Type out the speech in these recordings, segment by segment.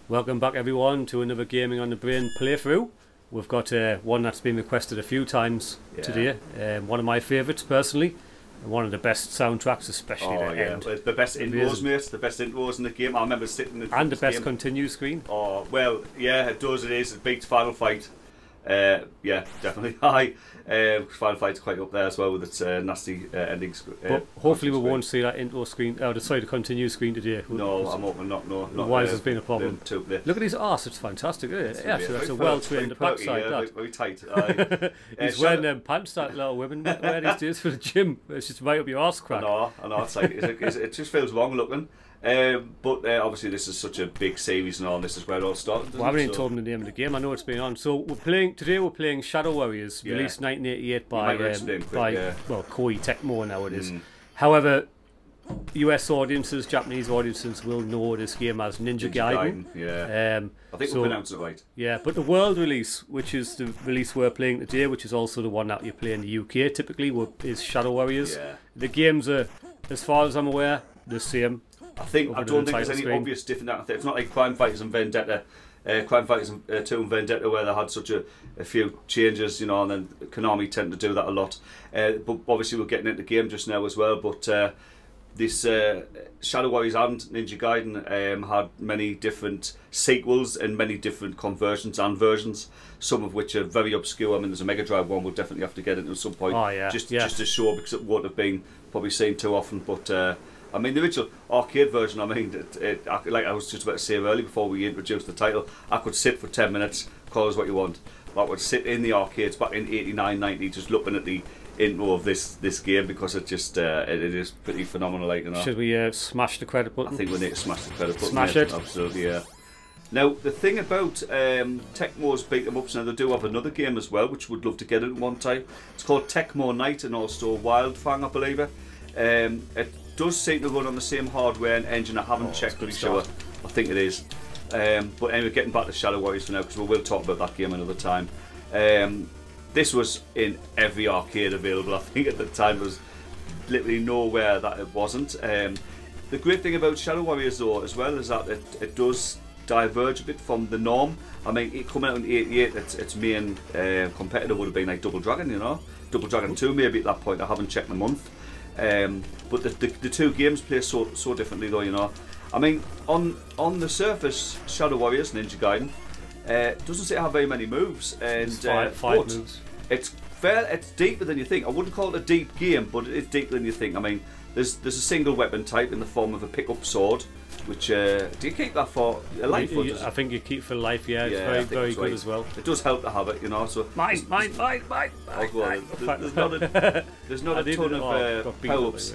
Welcome back everyone to another Gaming on the Brain playthrough. We've got one that's been requested a few times today. One of my favourites personally. And one of the best soundtracks, especially the end. The best intros, mate. The best intros in the game. I remember sitting in and the best continue screen. Oh, well, yeah, it does, it is. It beats Final Fight. Yeah, definitely high. Final Fight's quite up there as well with its nasty endings. But hopefully we won't see that intro screen, sorry, the continue screen today. No, I'm hoping not. No, otherwise there's been a problem. Look at his arse, it's fantastic, isn't it? Yeah, so that's a well-trained backside, that. Very tight. He's wearing them pants that little women wear these days for the gym. It's just right up your arse crack. I know, it's like, it just feels wrong looking. But obviously this is such a big series and all, this is where it all started. Well, I haven't even told them the name of the game. I know it's been on. So today we're playing Shadow Warriors, released 1988 by Koei Tecmo now it is. However, US audiences, Japanese audiences will know this game as Ninja Gaiden. I think we pronounced it right. Yeah, but the world release, which is the release we're playing today, which is also the one that you play in the UK typically, is Shadow Warriors. The games are, as far as I'm aware, the same. I don't think there's any obvious difference. It's not like Crime Fighters and Vendetta, Crime Fighters 2 and Vendetta, where they had such a few changes, you know, and then Konami tend to do that a lot. But obviously we're getting into the game just now as well. But this Shadow Warriors and Ninja Gaiden had many different sequels and many different conversions and versions, some of which are very obscure. I mean, there's a Mega Drive one we'll definitely have to get into at some point, just to show, because it won't have been probably seen too often. But I mean, the original arcade version, I mean, like I was just about to say earlier before we introduced the title, I could sit for 10 minutes, call us what you want. I would sit in the arcades back in 89, 90, just looking at the intro of this game, because it just it is pretty phenomenal, like, you know. Should we smash the credit button? I think we need to smash the credit button. Smash it. Absolutely, yeah. Now, the thing about Tecmo's beat 'em ups, now they do have another game as well, which we'd love to get in one time. It's called Tecmo Night and also Wildfang, I believe it. It does seem to run on the same hardware and engine. I haven't checked to be sure. I think it is. But anyway, getting back to Shadow Warriors for now, because we will talk about that game another time. This was in every arcade available. I think at the time there was literally nowhere that it wasn't. The great thing about Shadow Warriors though as well is that it does diverge a bit from the norm. I mean, it coming out in '88, its main competitor would have been like Double Dragon, you know, Double Dragon 2 maybe at that point. I haven't checked the month. But the two games play so differently though, you know. I mean, on the surface, Shadow Warriors, Ninja Gaiden, doesn't seem to have very many moves, and five moves. It's deeper than you think. I wouldn't call it a deep game, but it is deeper than you think. I mean, there's a single weapon type in the form of a pickup sword, which do you keep that for a life? I think you keep for life. Yeah, it's very good as well. It does help to have it, you know. So mine. There's not a ton of power-ups.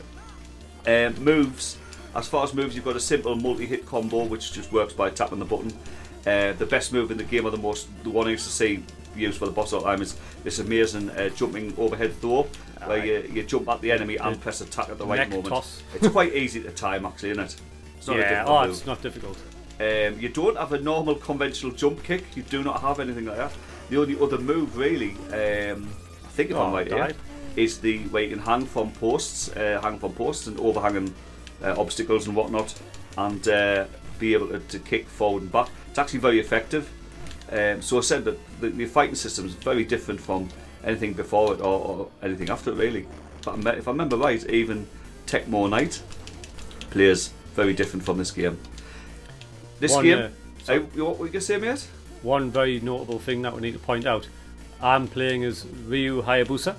Moves. As far as moves, you've got a simple multi-hit combo which just works by tapping the button. The best move in the game, or the one I used to see used for the boss all the time, is this amazing jumping overhead throw, where you jump at the enemy and press attack at the right moment. Toss. It's quite easy to time, actually, isn't it? It's not a difficult move. It's not difficult. You don't have a normal conventional jump kick. You do not have anything like that. The only other move, really, I think if I'm right here, is the where you can hang from posts and overhanging obstacles and whatnot, and be able to kick forward and back. It's actually very effective. So I said that the fighting system is very different from anything before it or anything after it, really. But if I remember right, even Tecmo Night plays very different from this game. What were you going to say, mate? One very notable thing that we need to point out: I'm playing as Ryu Hayabusa,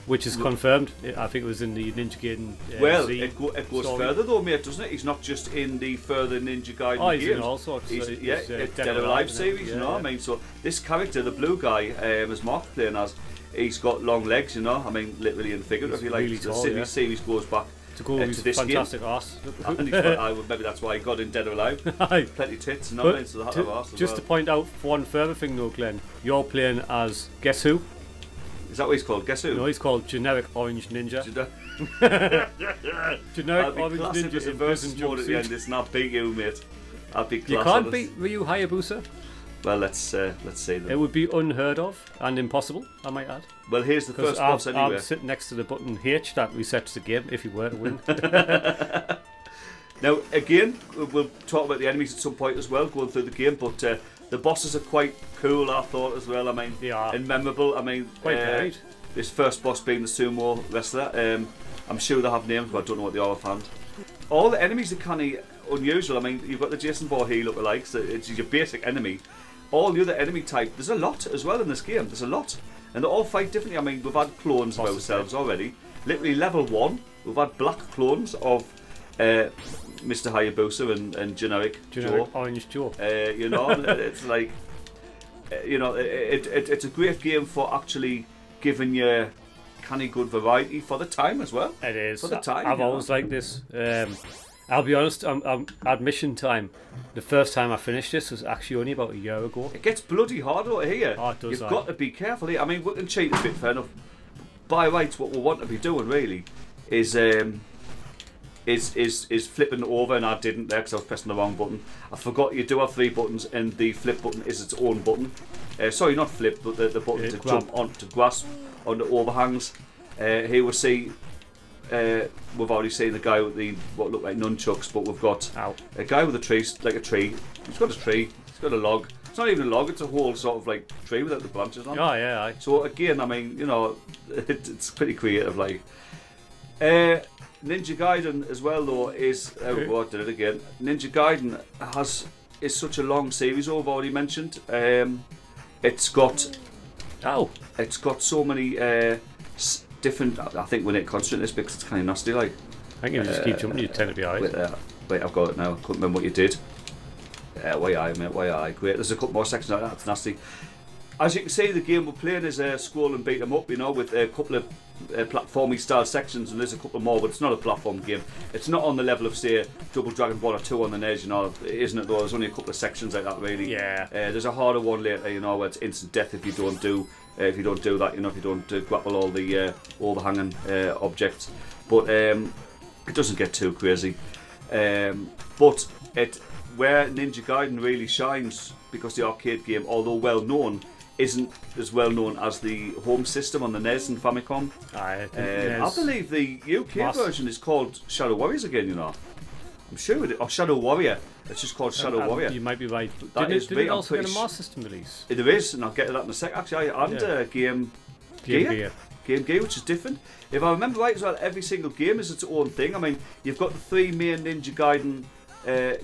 which is confirmed. I think it was in the Ninja Gaiden. It goes further though, mate, doesn't it? He's not just in the further Ninja Gaiden games. He's in all sorts. He's Dead or Alive series, you know. I mean, so this character, the blue guy, as Mark's playing as, he's got long legs, you know. I mean, literally and figuratively. Like really tall, the series goes back to this fantastic game. Arse. Maybe that's why he got in Dead or Alive. Plenty tits and all that, so that arse. Just to point out one further thing though, Glenn, you're playing as guess who? Is that what he's called? Guess who? No, he's called Generic Orange Ninja. Generic Orange Ninja in prison jumpsuit. It's not beat you, mate. I'd be class. You can't beat Ryu Hayabusa. Well, let's see them. It would be unheard of and impossible, I might add. Well, here's the first boss anyway. I'm sitting next to the button H that resets the game if you were to win. Now, again, we'll talk about the enemies at some point as well, going through the game, but the bosses are quite cool, I thought, as well. I mean, and memorable. I mean, quite varied. This first boss being the sumo wrestler. I'm sure they have names, but I don't know what they are offhand. All the enemies are kind of unusual. I mean, you've got the Jason Voorhees lookalikes, so it's your basic enemy. All the other enemy type, there's a lot as well in this game. There's a lot. And they all fight differently. I mean, we've had clones of ourselves already. Literally level 1, we've had black clones of Mr. Hayabusa and generic Joe. Orange Joe. You know, it's like, you know, it's a great game for actually giving you kind of good variety for the time as well. It is. For the time. I've always liked this. I'll be honest, I'm admission time. The first time I finished this was actually only about a year ago. It gets bloody hard over here. Oh, it does. You've got to be careful here. I mean, we can cheat a bit, fair enough. By rights, what we want to be doing really is flipping over, and I didn't there because I was pressing the wrong button. I forgot you do have 3 buttons, and the flip button is its own button. Sorry, not flip, but the button to jump on, to grasp on the overhangs. Here we see. We've already seen the guy with the what look like nunchucks, but we've got a guy with a tree, like a tree. He's got a tree. He's got a log. It's not even a log. It's a whole sort of like tree without the branches on. Oh yeah. Aye. So again, I mean, you know, it's pretty creative. Like Ninja Gaiden as well, though, is oh, I did it again. Ninja Gaiden is such a long series. I've already mentioned. It's got so many. Different. I think we need to concentrate this because it's kind of nasty. Like, I think if you just keep jumping, you tend to be alright. Wait, I've got it now. I couldn't remember what you did. Why I, mate? Why I? Great. There's a couple more sections like that. It's nasty. As you can see, the game we're playing is scroll and beat 'em up. You know, with a couple of platformy style sections, and there's a couple more, but it's not a platform game. It's not on the level of say Double Dragon 1 or 2 on the NES. You know, isn't it? Though there's only a couple of sections like that, really. Yeah. There's a harder one later. You know, where it's instant death if you don't do. If you don't do that, you know, if you don't grapple all the overhanging objects, but it doesn't get too crazy. But where Ninja Gaiden really shines, because the arcade game, although well known, isn't as well known as the home system on the NES and Famicom. I believe the UK version is called Shadow Warriors again. You know, I'm sure it is, or Shadow Warrior. It's just called Shadow Warrior. You might be right. Did it also get a Master System release? There is, and I'll get to that in a sec. Actually, and Game Gear, which is different. If I remember right as well, every single game is its own thing. I mean, you've got the 3 main Ninja Gaiden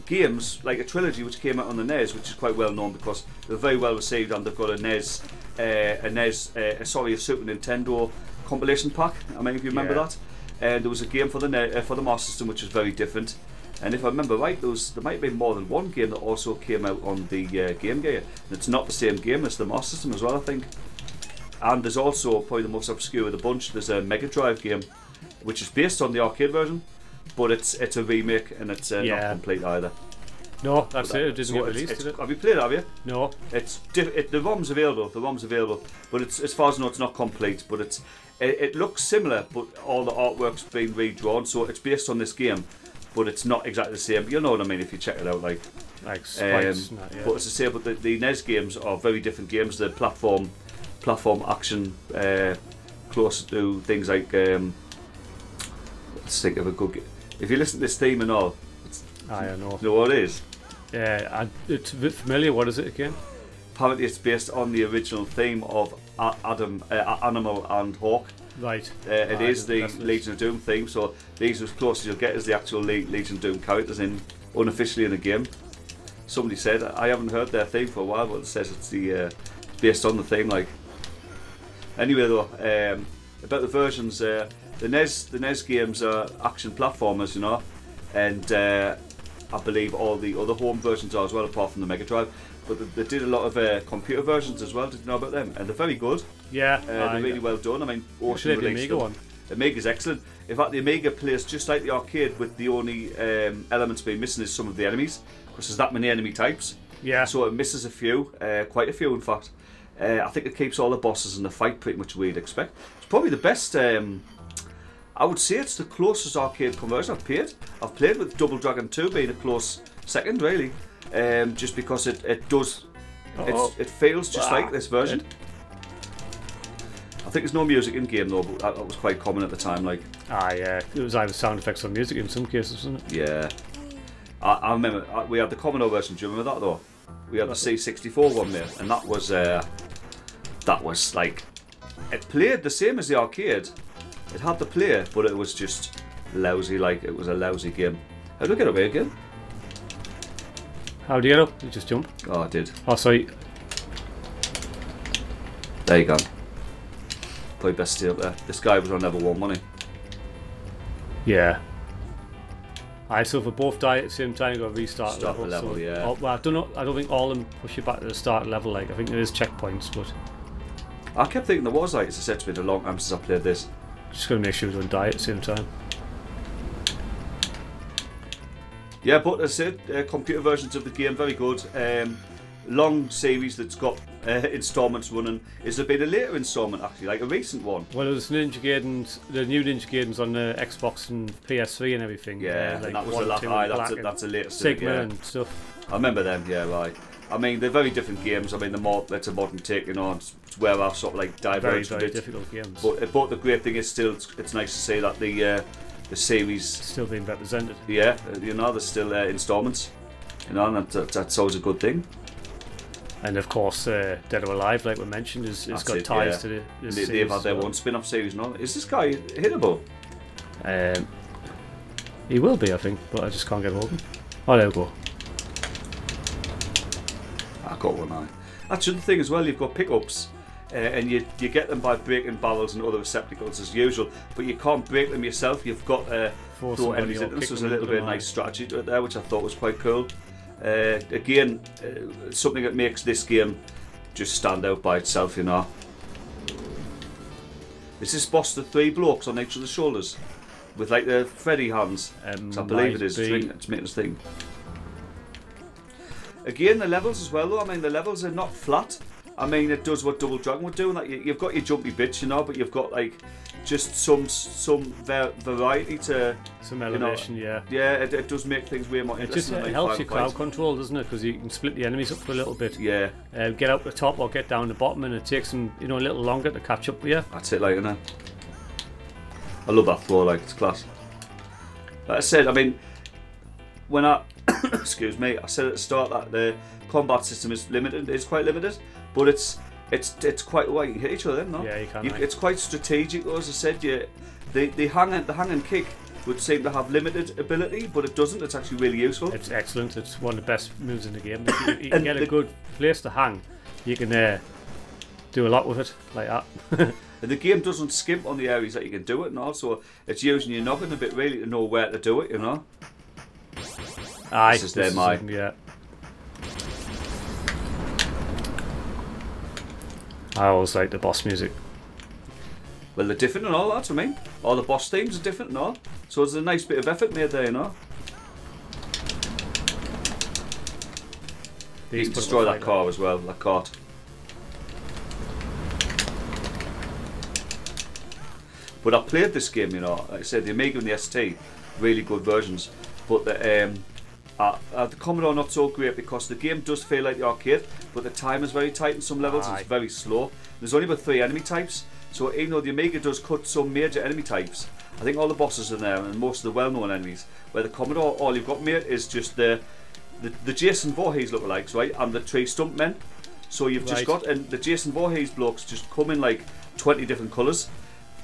games, like a trilogy which came out on the NES, which is quite well known because they're very well received, and they've got a Super Nintendo compilation pack. I mean, if you remember that, there was a game for the Master System which was very different. And if I remember right, there might have been more than one game that also came out on the Game Gear. And it's not the same game as the Master System as well, I think. And there's also, probably the most obscure of the bunch, there's a Mega Drive game, which is based on the arcade version, but it's a remake and it's not complete either. No, that's it. It didn't get released, did it? Have you played it, have you? No. The ROM's available. The ROM's available, but it's, as far as I know, it's not complete. But it looks similar, but all the artwork's been redrawn, so it's based on this game. But it's not exactly the same. You'll know what I mean if you check it out, like spikes. But as I say, but the NES games are very different games. The platform action, close to things like. Let's think of a good game. If you listen to this theme and all, I know. You know what it is? Yeah, it's a bit familiar. What is it again? Apparently, it's based on the original theme of Animal and Hawk. Right. It is the Legion of Doom theme, so these are as close as you'll get as the actual Legion of Doom characters unofficially in the game. Somebody said, I haven't heard their theme for a while, but it says it's based on the theme. Like, anyway, though, about the versions, the NES games are action platformers, you know, and I believe all the other home versions are as well, apart from the Mega Drive. But they did a lot of computer versions as well. Did you know about them? And they're very good. Yeah, they're really well done. I mean, Ocean the Amiga one. The Amiga's excellent. In fact, the Amiga plays just like the arcade, with the only elements being missing is some of the enemies, because there's that many enemy types. Yeah. So it misses a few, quite a few in fact. I think it keeps all the bosses in the fight pretty much where you'd expect. It's probably the best. I would say it's the closest arcade conversion I've played. I've played with Double Dragon 2 being a close second, really. Just because it does, it feels just like this version. I think there's no music in game though, but that was quite common at the time. Like, yeah, it was either sound effects or music in some cases, wasn't it? Yeah. I remember we had the Commodore version. Do you remember that though? We had the C64 one there, and that was like, it played the same as the arcade. It had the play, but it was just lousy. Like, it was a lousy game. How do I get up here again? How do you get up? You just jump. Oh, I did. Oh, sorry. There you go. Probably best stay up there. This guy was on level 1, wasn't he? Yeah. Alright, so if we both die at the same time, you got to restart the level. So, yeah. Well, I don't think all of them push you back to the start level. Like, I think there is checkpoints, but I kept thinking there was, like, as I said, it's been a long time since I played this. Just gotta make sure we don't die at the same time. Yeah, but as I said, computer versions of the game, very good. Long series that's got installments running. Is there been a later installment, actually, like a recent one? Well, it was Ninja Gaiden, the new Ninja Gaidens on the Xbox and PS3 and everything. Yeah, like and that was a lot. That's a later Sigma and stuff. I remember them. Yeah, right. I mean, they're very different games. I mean, it's a modern take, it's where I've sort of like diverged. Very difficult games. But the great thing is still, it's nice to say that the series still being represented. Yeah, there's still installments. And that's always a good thing. And of course, Dead or Alive, like we mentioned, has got ties to the series. They've had their own spin-off series now. Is this guy hittable? He will be, I think, but I just can't get hold of him. Oh, there we go. I got one eye. That's the thing as well, you've got pickups. And you get them by breaking barrels and other receptacles as usual, but you can't break them yourself. You've got to throw enemies into them. So there's a little bit of nice strategy to it there, which I thought was quite cool. Again, something that makes this game just stand out by itself, Is this boss the 3 blokes on each of the shoulders with like the Freddy hands? I believe it is. It's making us think. Again, the levels as well, though. I mean, the levels are not flat. I mean, it does what Double Dragon would do. Like, you've got your jumpy bits, but you've got like just some variety to some elevation. Yeah. Yeah, it does make things way more interesting. It helps your crowd control, doesn't it? Because you can split the enemies up for a little bit. Yeah. Get out the top or get down the bottom, and it takes them a little longer to catch up with you. That's it, like, I love that floor, like, it's class. Like I said, I mean, when I excuse me, I said at the start that the combat system is limited. It's quite limited, but it's quite well. You can hit each other, no? Yeah, you can. It's quite strategic, though. As I said, the hang and kick would seem to have limited ability, but it doesn't. It's actually really useful. It's excellent. It's one of the best moves in the game. If you can get a good place to hang, you can do a lot with it like that. And the game doesn't skimp on the areas that you can do it, and also it's using your noggin a bit really to know where to do it. Aye, this is their mind. Yeah. I always like the boss music. Well, they're different and all that, I mean. All the boss themes are different and all. So there's a nice bit of effort made there, You can destroy that car as well, that cart. But I played this game, like I said, the Amiga and the ST, really good versions. But the Commodore not so great because the game does feel like the arcade, but the time is very tight in some levels. Aye. It's very slow. There's only about 3 enemy types, so even though the Amiga does cut some major enemy types, I think all the bosses are there and most of the well-known enemies. Where the Commodore, all you've got, mate, is just the Jason Voorhees lookalikes, right, and the tree stump men. So you've just got, and the Jason Voorhees blokes just come in like 20 different colours.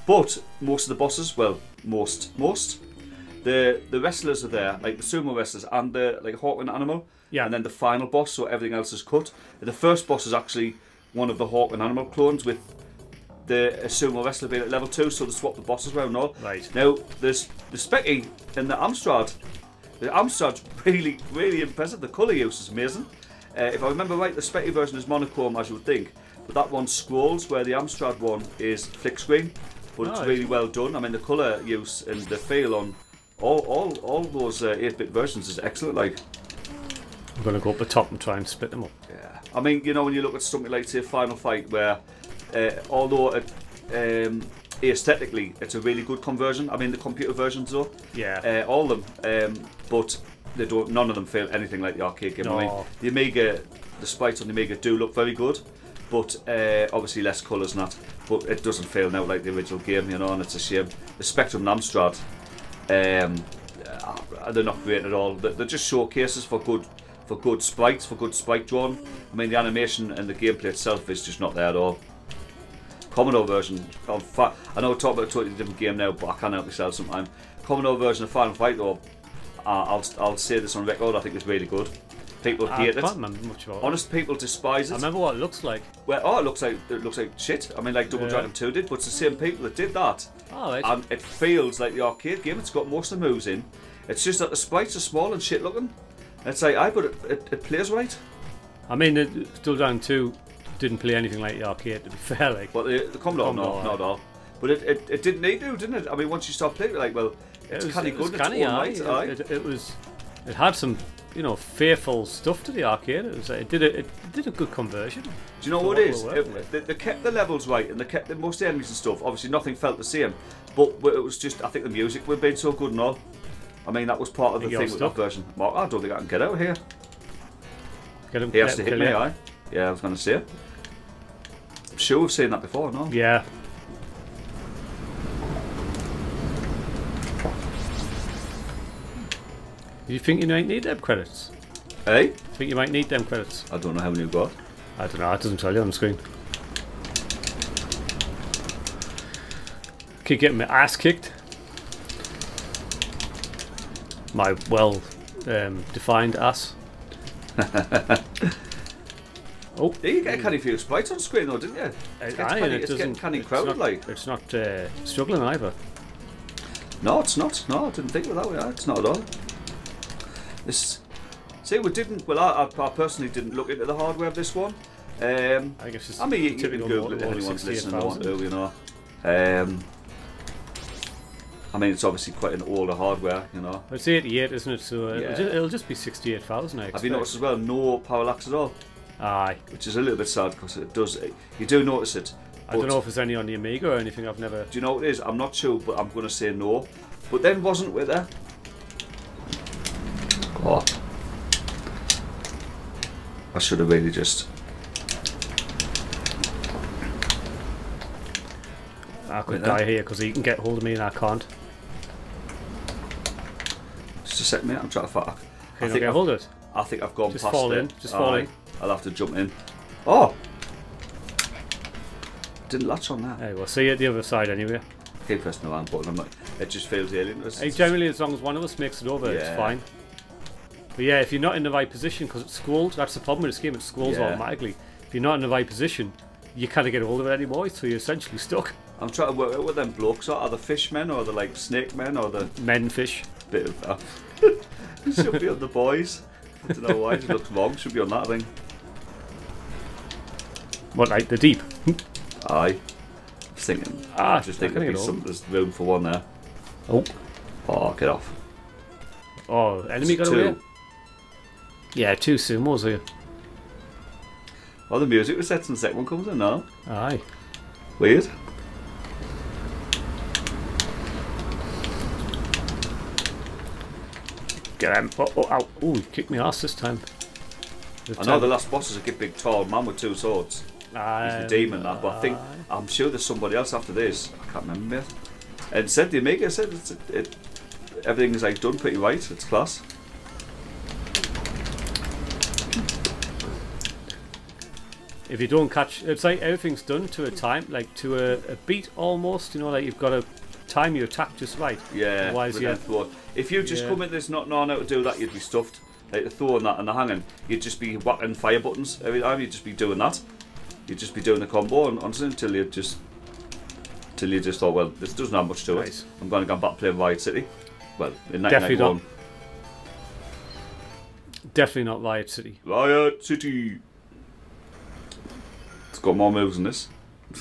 But most of the bosses, well, most. The wrestlers are there, like the sumo wrestlers and the like Hawk Animal, and then the final boss, so everything else is cut. And the first boss is actually one of the Hawk Animal clones, with the sumo wrestler being at level 2, so they swap the bosses around all. Right. Now, there's the Specky and the Amstrad. The Amstrad's really, really impressive. The colour use is amazing. If I remember right, the Specky version is monochrome, as you would think, but that one scrolls, where the Amstrad one is flick screen. But it's really well done. I mean, the colour use and the feel on all those 8-bit versions is excellent. Like, I'm going to go up the top and try and split them up. Yeah. I mean, when you look at something like, say, Final Fight, where although aesthetically it's a really good conversion. I mean, the computer versions though. Yeah. All of them. But they don't. None of them feel anything like the arcade game. No. I mean, the Amiga, the sprites on the Amiga do look very good, but obviously less colours and that. But it doesn't feel now like the original game, and it's a shame. The Spectrum and Amstrad, they're not great at all. They're just showcases for good sprites, for good sprite drawing. I mean, the animation and the gameplay itself is just not there at all. Commodore version of I know we're talking about a totally different game now, but I can't help myself sometimes. Commodore version of Final Fight, though, I'll say this on record, I think it's really good. People hate it. I can't remember much about it. Honest people despise it. I remember what it looks like. Well, it looks like shit. I mean, like Double Dragon 2 did, but it's the same people that did that. Oh, right. And it feels like the arcade game. It's got most of the moves in. It's just that the sprites are small and shit looking. It's like, but it plays right. I mean, Double Dragon 2 didn't play anything like the arcade, to be fair. Like, but the Commodore, no, not at all. But it didn't need to, didn't it? I mean, once you start playing it, like, well, it's kind of good. It had some, you know, fearful stuff to the arcade. It did a good conversion. Do you know what it is? They kept the levels right, and they kept most of the enemies and stuff. Obviously, nothing felt the same, but it was just, I think the music would have been so good and all. I mean, that was part of the thing with that version. Well, I don't think I can get out of here. He has to hit me, aye? Yeah, I was going to say. I'm sure we've seen that before, no? Yeah. Do you think you might need them credits? Hey? I think you might need them credits. I don't know how many you've got. I don't know, it doesn't tell you on the screen. Keep getting my ass kicked. My well defined ass. Oh, you get a canny few sprites on screen though, didn't you? It's getting canny crowded, like. It's not struggling either. No, it's not. No, I didn't think of it that way. It's not at all. See, we didn't. Well, I personally didn't look into the hardware of this one. I guess it's. I mean, you can Google it. Anyone's listening want to, you know. I mean, it's obviously quite an older hardware, you know. It's 88, isn't it? So it'll just be 68,000. Have you noticed as well? No parallax at all. Aye. Which is a little bit sad because it does. You do notice it. I don't know if there's any on the Amiga or anything. I've never. Do you know what it is? I'm not sure, but I'm going to say no. But then wasn't with there. Oh. I should have really just. I could die here because he can get hold of me and I can't. Just a second, mate. I'm trying to fight. Can you get hold of it? I think I've gone just past fall it. in. Just fall in. I'll have to jump in. Oh! Didn't latch on that. Hey, we'll see you at the other side anyway. Keep pressing the land button. I'm like, it just feels alien. Hey, generally, as long as one of us makes it over, it's fine. But yeah, if you're not in the right position, because it's scrolled, that's the problem with this game, it scrolls automatically. If you're not in the right position, you can't get hold of it anymore, so you're essentially stuck. I'm trying to work out what them blokes are. Are they fish men, or are they like snake men, or the men fish? Bit of that. It should be on the boys. I don't know why, it looks wrong. Should be on that thing. What, like the deep? Aye. I was thinking. Just thinking there's room for one there. Oh, get off. Oh, enemy got away? Yeah, 2 sumos here. Oh, the music was set in the second one comes in now. Aye. Weird. Get him. Oh, he kicked me ass this time. I know the last boss is a big tall man with 2 swords. He's the demon, that, but I'm sure there's somebody else after this. I can't remember yet. And said the Amiga said everything is like done pretty right. It's class. If you don't catch, it's like everything's done to a time, like to a beat almost. You know, like you've got to time your attack just right. Yeah. Otherwise, if you just come in this not knowing how to do that, you'd be stuffed. Like the throwing that and the hanging, you'd just be whacking fire buttons every time. You'd just be doing that. You'd just be doing the combo until you just thought, well, this doesn't have much to it. I'm going to go back playing Riot City. Well, in 1991. Definitely not Riot City. Riot City. It's got more moves than this.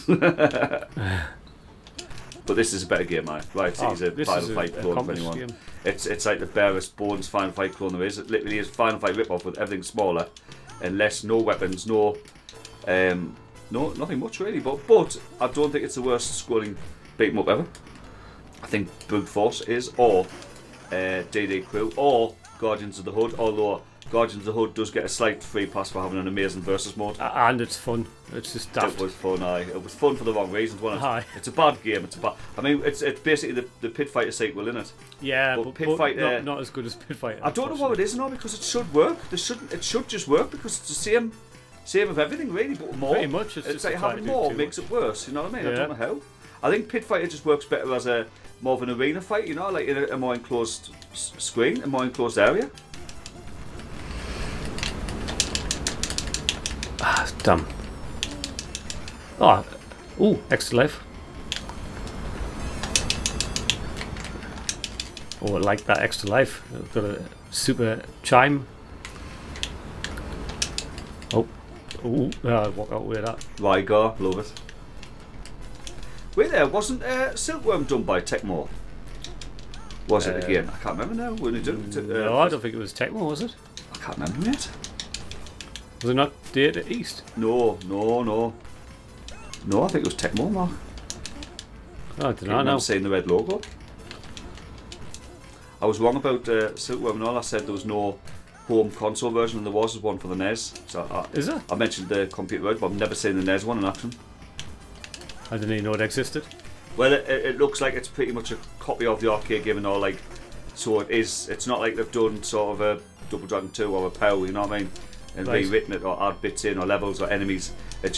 But this is a better game, right? Riot City's a Final Fight clone for anyone. Game. It's like the barest bones Final Fight clone there is. It literally is Final Fight rip-off with everything smaller and less, no weapons, nothing much really. But I don't think it's the worst scrolling beat 'em up ever. I think Brute Force is, or DD Crew, or Guardians of the Hood. Although Guardians of the Hood does get a slight free pass for having an amazing versus mode. And it's fun. It's just daft. It was fun, aye. It was fun for the wrong reasons, wasn't it? Aye. It's a bad game. I mean, it's basically the Pit Fighter sequel, isn't it? Yeah, but Pit Fighter not as good as Pit Fighter. I don't know what it is now because it should work. It should just work because it's the same of everything really, but more. Pretty much. It's just like having more makes it worse. You know what I mean? I don't know how. I think Pit Fighter just works better as a more of an arena fight. You know, like in a more enclosed screen, a more enclosed area. Ah, damn. Oh, ooh, extra life. Oh, I like that extra life. I've got a super chime. Oh, ooh, walk out with that. Rygar, love it. Wait there, wasn't Silkworm done by Tecmo? Was it again? I can't remember now. When it did, no, I don't think it was Tecmo, was it? I can't remember it. Was it not Data East? No, I think it was Tecmo, Mark. Oh, I don't know. I'm seeing the red logo. I was wrong about Silkworm and all. I said there was no home console version, and there was one for the NES. So is there? I mentioned the computer version, but I've never seen the NES one in action. I didn't even know it existed. Well, it looks like it's pretty much a copy of the arcade game and all, like, so it is. It's not like they've done sort of a Double Dragon 2 or a POW, you know what I mean? And rewritten it or add bits in or levels or enemies. It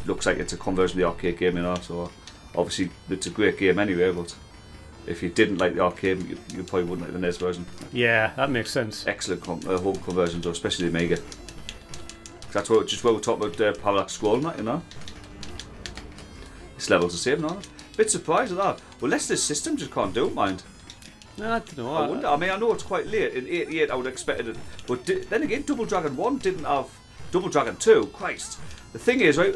looks like it's a conversion of the arcade game, you know. So obviously it's a great game anyway. But if you didn't like the arcade, you probably wouldn't like the NES version. Yeah, that makes sense. Excellent home conversions, though, especially the Amiga. That's what we're talking about parallax scroll and that, you know. This level's the same, no? Bit surprised at that. Well, unless this system just can't do it, mind. No, I don't know. I wonder. I mean, I know it's quite late. In '88, I would have expected it. But then again, Double Dragon 1 didn't have Double Dragon 2. Christ. The thing is, right,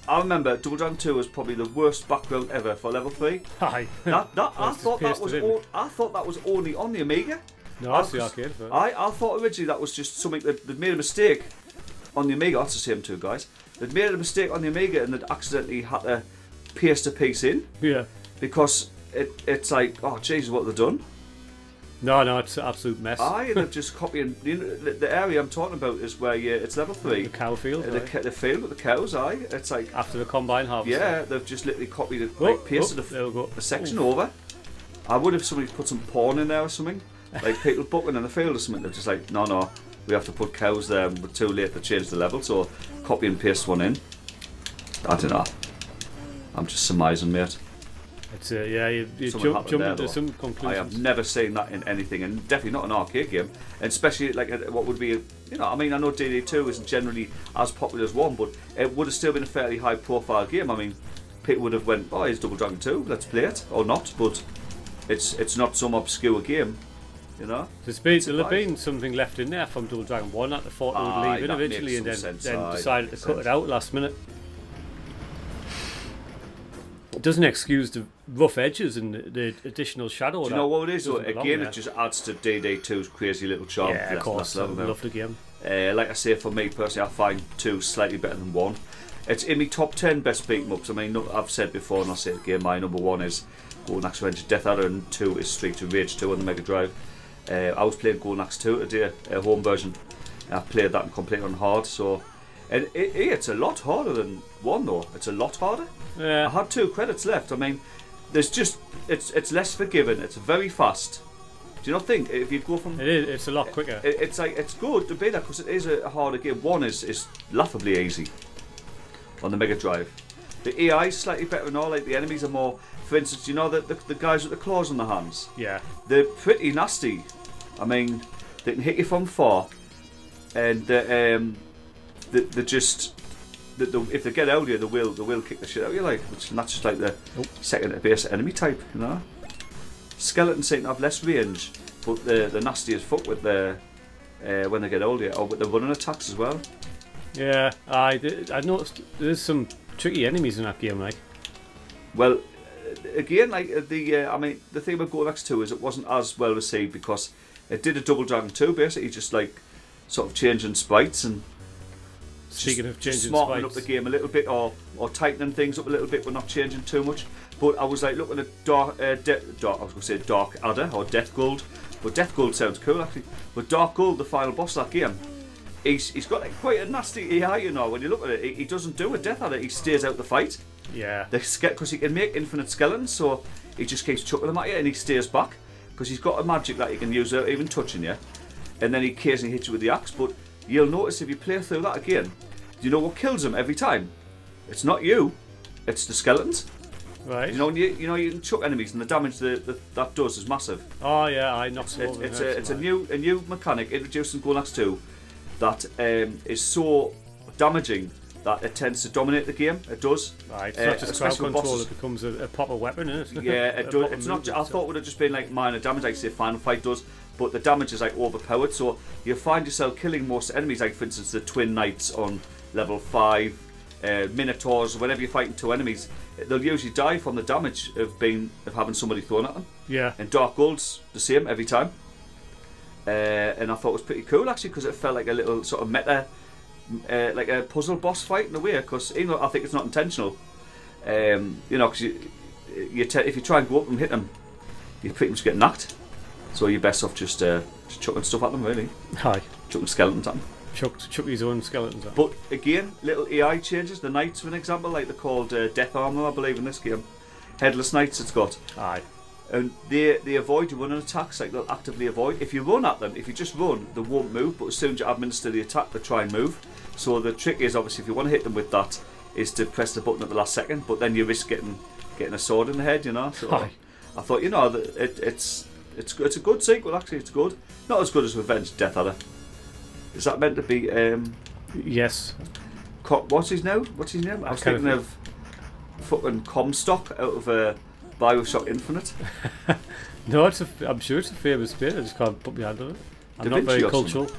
I remember Double Dragon 2 was probably the worst background ever for level 3. Aye. I thought that was only on the Amiga. No, that's the arcade. I thought originally that was just something that they'd made a mistake on the Amiga. That's the same too, guys. They'd made a mistake on the Amiga and they'd accidentally had to paste a piece in. Yeah. Because it's like, oh Jesus, what have they done? No, it's an absolute mess. Aye, and they're just copying. You know, the area I'm talking about is where it's level 3. The cow field. The field with the cows. Aye, it's like after the combine harvest. Yeah, they've just literally copied it, like pasted a section over. I would have somebody put some porn in there or something, like people bucking in the field or something. They're just like, no, we have to put cows there. We're too late to change the level, so copy and paste one in. I don't know. I'm just surmising, mate. It's you jump into some conclusions. I have never seen that in anything, and definitely not an arcade game, and especially like what would be, you know, I mean, I know DD2 isn't generally as popular as 1, but it would have still been a fairly high profile game. I mean, people would have went, oh, here's Double Dragon 2, let's play it, or not, but it's not some obscure game, you know. There's been something left in there from Double Dragon 1 that they thought they would leave in eventually, and then decided to cut it out last minute. It doesn't excuse the rough edges and the additional shadow. Do you know what it is? Again, it just adds to DD2's crazy little charm. Yeah, of course. I love the game. Like I say, for me personally, I find 2 slightly better than 1. It's in my top 10 best beat 'em ups. I mean, I've said before, and I'll say it again, my number 1 is Golden Axe Revenge of Death Adder, and 2 is Street of Rage 2 on the Mega Drive. I was playing Golden Axe 2 today, a home version. I played that and completely on hard, so. And it's a lot harder than 1 though. It's a lot harder. Yeah. I had 2 credits left. I mean, there's just it's less forgiving. It's very fast. Do you not think if you go from it's a lot quicker. It's like it's good to be there because it is a harder game. 1 is laughably easy on the Mega Drive. The AI is slightly better and all. Like the enemies are more. For instance, you know the guys with the claws on their hands. Yeah. They're pretty nasty. I mean, they can hit you from far, and they just. If they get out of you, they will kick the shit out of you, like, and that's just like the second base enemy type, you know. Skeletons seem to have less range, but they're nasty as fuck with their when they get older, or with the running attacks as well. Yeah, I noticed there's some tricky enemies in that game, like. Well, again, like I mean, the thing about Golden Axe 2 is it wasn't as well received because it did a Double Dragon 2, basically just like sort of changing sprites and. Speaking of changing smartening spikes. up the game a little bit, or tightening things up a little bit, but not changing too much. But I was like looking at Dark I was going to say Dark Adder or Death Gold, but Death Gold sounds cool actually. But Dark Gold, the final boss of that game, he's got like quite a nasty AI, you know. When you look at it, he doesn't do a Death Adder. He stays out the fight. Yeah. Because he can make infinite skeletons, so he just keeps chucking them at you, and he stays back because he's got a magic that he can use without even touching you. And then he occasionally hits you with the axe. But you'll notice if you play through that again, you know what kills him every time? It's not you, it's the skeletons. Right. You know, you can chuck enemies, and the damage that does is massive. Oh yeah, I knocked it over. It's a new mechanic introduced in Golden Axe 2 that is so damaging that it tends to dominate the game. It does. Right. It's not just crowd control; it becomes a proper weapon, isn't it? Yeah, it does. It's not. I thought it would have just been like minor damage, like say Final Fight does, but the damage is like overpowered. So you find yourself killing most enemies, like for instance the Twin Knights on level 5, Minotaurs. Whenever you're fighting two enemies, they'll usually die from the damage of having somebody thrown at them. Yeah. And Dark Gold's the same every time. And I thought it was pretty cool actually, because it felt like a little sort of meta. Like a puzzle boss fight in a way, because even though I think it's not intentional, you know, because if you try and go up and hit them, you pretty much get knocked. So you're best off just chucking stuff at them, really. Hi. Chucking skeletons at them. Chuck his own skeletons at them. But again, little AI changes. The knights, for an example, like they're called Death Armor, I believe, in this game. Headless knights, it's got. Aye. And they avoid your running attacks, like they'll actively avoid. If you run at them, if you just run, they won't move, but as soon as you administer the attack, they try and move. So the trick is, obviously, if you want to hit them with that, is to press the button at the last second, but then you risk getting a sword in the head, you know. So Aye. I thought, you know, that it's a good sequel, actually, it's good. Not as good as Revenge Death Adder. Is that meant to be... yes. What's his name? I was thinking of fucking Comstock out of Bioshock Infinite. No, I'm sure it's a famous bit. I just can't put my hand on it. I'm Da not Vinci very or cultural.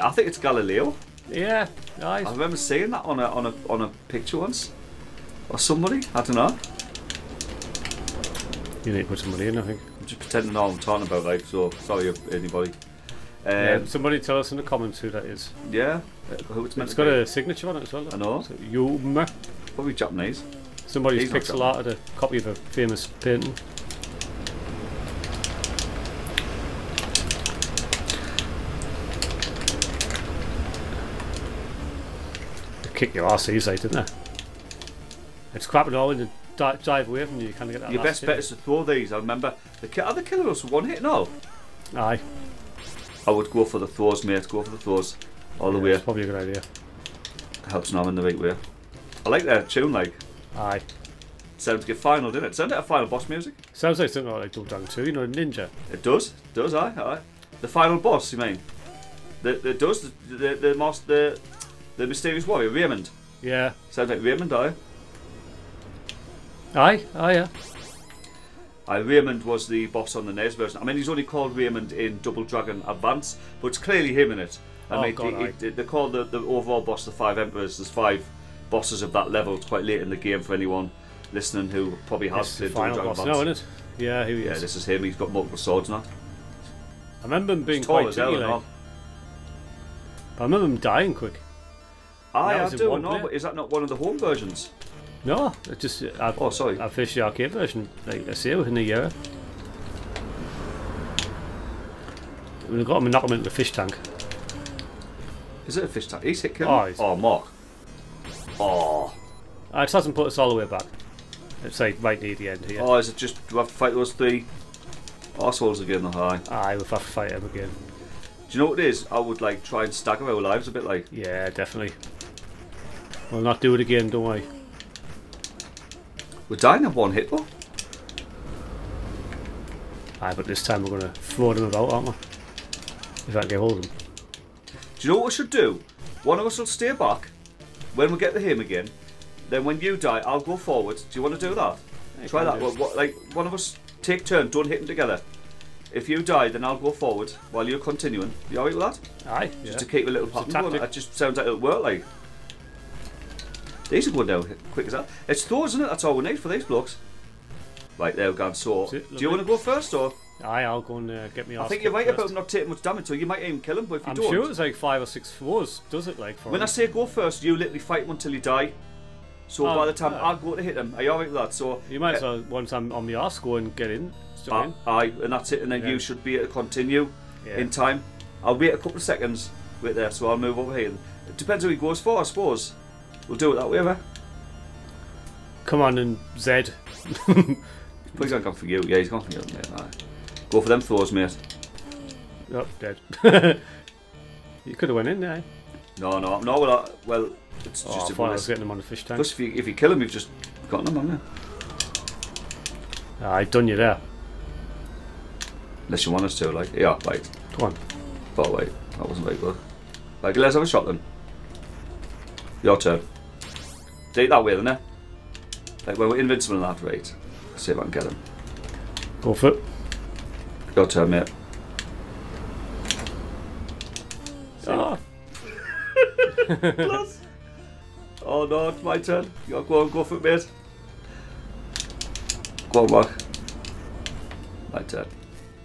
I think it's Galileo. Yeah, nice. I remember seeing that on a picture once, or somebody. I don't know. You need to put some money in, I think. I'm just pretending all I'm talking about, like. So sorry if anybody. Somebody tell us in the comments who that is. Yeah, who it's meant It's to got be. a signature on it as well. I know. So, Yuma. Probably Japanese. Somebody's He's not pixel arted a copy of a famous painting. Kick your arse easy, didn't they? It's crap at all when you dive away from you. You can't get that. Your best bet is to throw these. I remember are they killing us with one hit and all? Aye. I would go for the throws, mate. Go for the throws all the way. It's probably a good idea. Helps now in the right way. I like that tune, like. Aye. Sounds like a final, didn't it? Sounds like a final boss music. Sounds like something like Double Dragon 2, you know, Ninja. It does. It does. Aye. The final boss, you mean? The mysterious warrior, Raymond. Yeah. Sounds like Raymond, aye. Aye, yeah. Raymond was the boss on the NES version. I mean, he's only called Raymond in Double Dragon Advance, but it's clearly him in it. I mean, they call the overall boss the 5 Emperors. There's 5 bosses of that level. It's quite late in the game for anyone listening who probably has played Double Dragon Advance. No, isn't it? Yeah, he is. Yeah, this is him. He's got multiple swords now. I remember him being tall quite as hell, tricky, like. But I remember him dying quick. I do know, but is that not one of the home versions? No, it's just sorry. I fished the arcade version, like I say, within a year. We got him and knocked him into the fish tank. Is it a fish tank? He's hit kill. Oh, Mark. Oh. It hasn't put us all the way back. It's like right near the end here. Oh, is it just, do we have to fight those 3 arseholes again? Aye. Aye, we'll have to fight him again. Do you know what it is? I would like try and stagger our lives a bit, like. Yeah, definitely. We'll not do it again, don't we? We're dying in one hit though. Aye, but this time we're going to throw them about, aren't we? If I can get hold of them. Do you know what we should do? One of us will stay back when we get to him again. Then when you die, I'll go forward. Do you want to do that? Try that. Like one of us take turn, don't hit them together. If you die, then I'll go forward while you're continuing. You alright with that? Aye. Just to keep a little pattern going. That just sounds like it'll work, like. These are going down quick as that. It's throws, isn't it? That's all we need for these blocks. Right, there we go. So, do you want to go first or? Aye, I'll go and get me. I think you're right about not taking much damage, so you might even kill him. But if you don't, I'm sure it's like 5 or 6 floors. Does it like? When I say go first, you literally fight him until you die. So by the time I go to hit him, are you alright with that? So you might as well, once I'm on the arse, go and get in. Aye, and that's it. And then you should be able to continue in time. I'll wait a couple of seconds right there, so I'll move over here. It depends who he goes for, I suppose. We'll do it that way, ever. Come on, and Zed. He's gone for you. Yeah, he's gone for you, mate. Aye. Go for them throws, mate. Oh, dead. You could have went in there. No. Well, it's just. I was getting him on the fish tank. Plus, if you kill him, you've just gotten him, haven't you? I done you there. Unless you want us to, like, yeah, right. Come on. But wait, that wasn't very good. Right, let's have a shot then. Your turn. Take that way, then, eh? Like, when we're invincible in that rate. Let's see if I can get him. Go for it. Your turn, mate. Oh. Plus. Oh no, it's my turn. You gotta go for it, mate. Go on, Mark. My turn.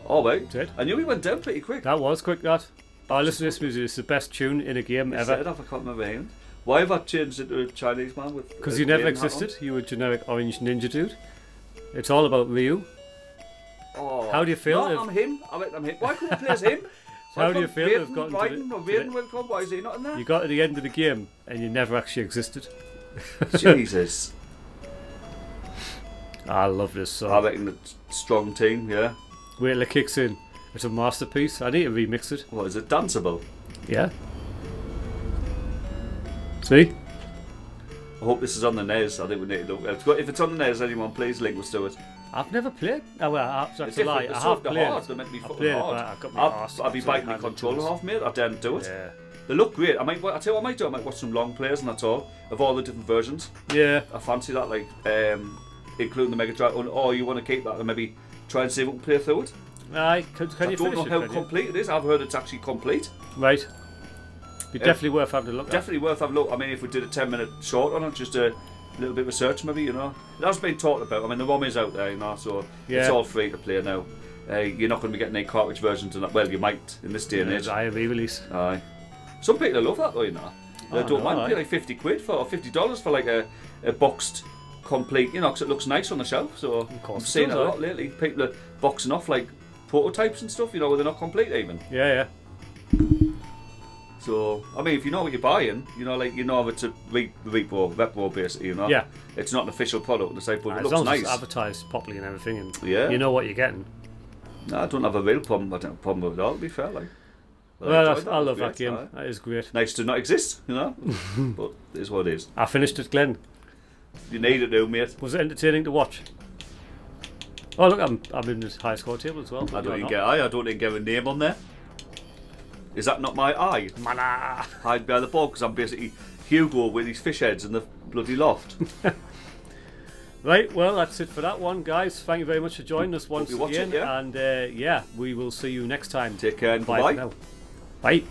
Oh wait, I knew he went down pretty quick. That was quick, that. Oh, listen to this music. It's the best tune in a game ever. I can't remember him. Why have I changed into a Chinese man with? Because you never existed. You were generic orange ninja dude. It's all about Ryu. Oh, how do you feel? No, I'm him. I'm him. Why couldn't we play as him? How do you feel? Raiden, got why is he not in there? You got to the end of the game and you never actually existed. Jesus. I love this song. I reckon the strong team, yeah. Wait till it kicks in. It's a masterpiece. I need to remix it. What is it? Danceable? Yeah. See? I hope this is on the NES. I think we need to look. If it's on the NES, anyone please link us to it. I've never played. Oh well, that's a lie. I have played. Hard. They're meant to be fucking hard. I'd be biting my controller off, mate. I daren't do it. Yeah. They look great. I tell you what I might do. I might watch some long plays and that's all of all the different versions. Yeah. I fancy that, like including the Mega Drive. Or you want to keep that and maybe try and see if we can play through it. Aye. Can you finish it? I don't know how complete it is. I've heard it's actually complete. Right. Be definitely worth having a look. Definitely worth having a look. I mean, if we did a 10-minute short on it, just a little bit of research, maybe, you know. It has been talked about. I mean, the ROM is out there, you know, so it's all free to play now. You're not going to be getting any cartridge versions of that. Well, you might in this day and age. Aye, re-release. Aye. Some people love that though, you know. They don't mind paying like £50 or $50 for like a boxed complete, you know, because it looks nice on the shelf. So I'm seeing it a lot lately. People are boxing off like prototypes and stuff, you know, where they're not complete even. Yeah. So, I mean, if you know what you're buying, you know, like, you know it's a repro basically, you know? Yeah. It's not an official product, but it looks long nice. As it's advertised properly and everything, and you know what you're getting. No, I don't have a real problem. I don't have a problem with it all, to be fair, like. Well, I love that game. That is great. Nice to not exist, you know? But it is what it is. I finished it, Glenn. You need it now, mate. Was it entertaining to watch? Oh, look, I'm in the high score table as well. I don't even get a name on there. Is that not my eye? Mana! Hide behind the ball because I'm basically Hugo with his fish heads in the bloody loft. Right, well, that's it for that one, guys. Thank you very much for joining us once again. And yeah, we will see you next time. Take care and bye. Bye. Bye.